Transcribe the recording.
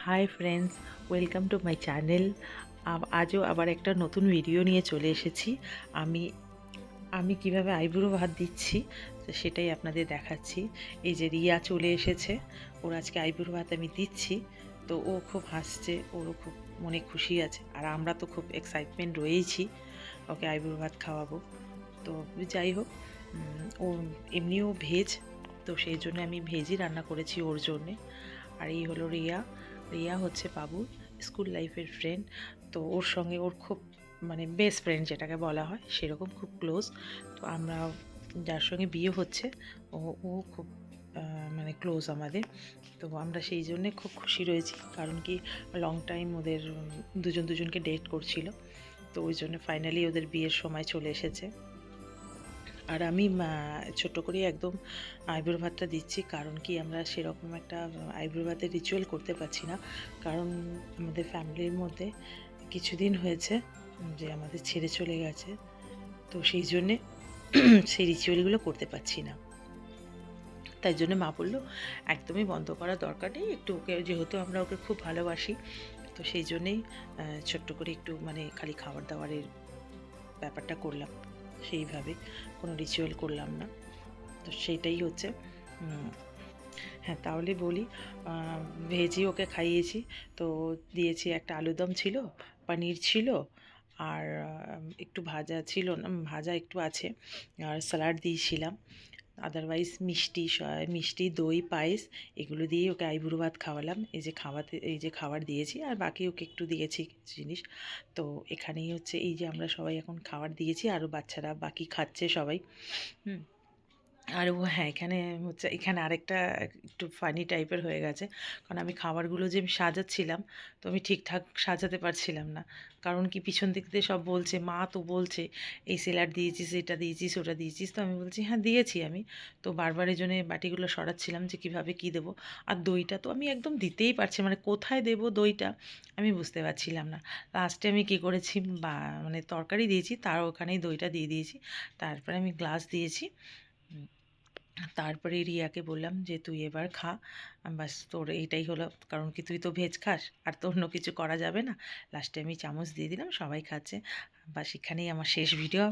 Hi friends, welcome to my channel. আজও আবার একটা নতুন ভিডিও নিয়ে চলে এসেছি। আমি আমি কিভাবে আইব্রো ভাত দিচ্ছি তো সেটাই আপনাদের দেখাচ্ছি। এই যে রিয়া চলে এসেছে, ওর আজকে আইব্রো ভাত আমি দিচ্ছি। তো ও খুব হাসছে, ওরও খুব মনে খুশি আছে, আর আমরা তো খুব এক্সাইটমেন্ট রয়েইছি ওকে আইব্রো ভাত খাওয়াবো। তো যাই হোক, ও এমনিও ভেজ, তো সেই জন্য আমি ভেজই রান্না করেছি ওর জন্যে। আর এই হলো রিয়া। রিয়া হচ্ছে বাবুর স্কুল লাইফের ফ্রেন্ড। তো ওর সঙ্গে ওর খুব মানে বেস্ট ফ্রেন্ড যেটাকে বলা হয় সেরকম খুব ক্লোজ। তো আমরা যার সঙ্গে বিয়ে হচ্ছে ও ও খুব মানে ক্লোজ আমাদের। তো আমরা সেই জন্যে খুব খুশি রয়েছি, কারণ কি লং টাইম ওদের দুজন দুজনকে ডেট করছিল। তো ওই জন্য ফাইনালি ওদের বিয়ের সময় চলে এসেছে। আর আমি ছোট্ট করে একদম আইব্রো ভাতটা দিচ্ছি, কারণ কি আমরা সেরকম একটা আইব্রো ভাতের রিচুয়াল করতে পারছি না, কারণ আমাদের ফ্যামিলির মধ্যে কিছুদিন হয়েছে যে আমাদের ছেড়ে চলে গেছে। তো সেই জন্যে সেই রিচুয়ালগুলো করতে পারছি না। তাই জন্য মা বললো একদমই বন্ধ করার দরকার নেই, একটু ওকে যেহেতু আমরা ওকে খুব ভালোবাসি, তো সেই জন্যেই ছোট্ট করে একটু মানে খালি খাবার দাবারের ব্যাপারটা করলাম, সেইভাবে কোনো রিচুয়াল করলাম না। তো সেইটাই হচ্ছে। হ্যাঁ, তাহলে বলি, ভেজই ওকে খাইয়েছি। তো দিয়েছি, একটা আলুদম ছিল, পনির ছিল, আর একটু ভাজা ছিল না, ভাজা একটু আছে, আর স্যালাড দিয়েছিলাম। আদারওয়াইজ মিষ্টি, দই, পায়েস এগুলো দিয়ে ওকে আইবুড়ো ভাত খাওয়ালাম। এই যে খাবার দিয়েছি, আর বাকি ওকে একটু দিয়েছি কিছু জিনিস। তো এখানেই হচ্ছে এই যে আমরা সবাই এখন খাবার দিয়েছি, আরও বাচ্চারা বাকি খাচ্ছে সবাই। হুম। আর ও হ্যাঁ, এখানে আরেকটা একটু ফানি টাইপের হয়ে গেছে, কারণ আমি খাবারগুলো যে আমি সাজাচ্ছিলাম, তো আমি ঠিকঠাক সাজাতে পারছিলাম না। কারণ কি পিছন দিক দিয়ে সব বলছে, মা তো বলছে এই স্যালাড দিয়েছিস, এটা দিয়েছিস, ওটা দিয়েছিস। তো আমি বলছি হ্যাঁ দিয়েছি আমি। তো বারবার এই জন্যে বাটিগুলো সরাচ্ছিলাম যে কীভাবে কী দেবো। আর দইটা তো আমি একদম দিতেই পারছি, মানে কোথায় দেবো দইটা আমি বুঝতে পারছিলাম না। লাস্টে আমি কী করেছি, বা মানে তরকারি দিয়েছি তার ওখানেই দইটা দিয়ে দিয়েছি। তারপরে আমি গ্লাস দিয়েছি। তারপরে রিয়াকে বললাম যে তুই এবার খা, বাস তোর এইটাই হলো, কারণ কি তুই তো ভেজ খাস, আর তো অন্য কিছু করা যাবে না। লাস্টে আমি চামচ দিয়ে দিলাম, সবাই খাচ্ছে। বাস এখানেই আমার শেষ ভিডিও।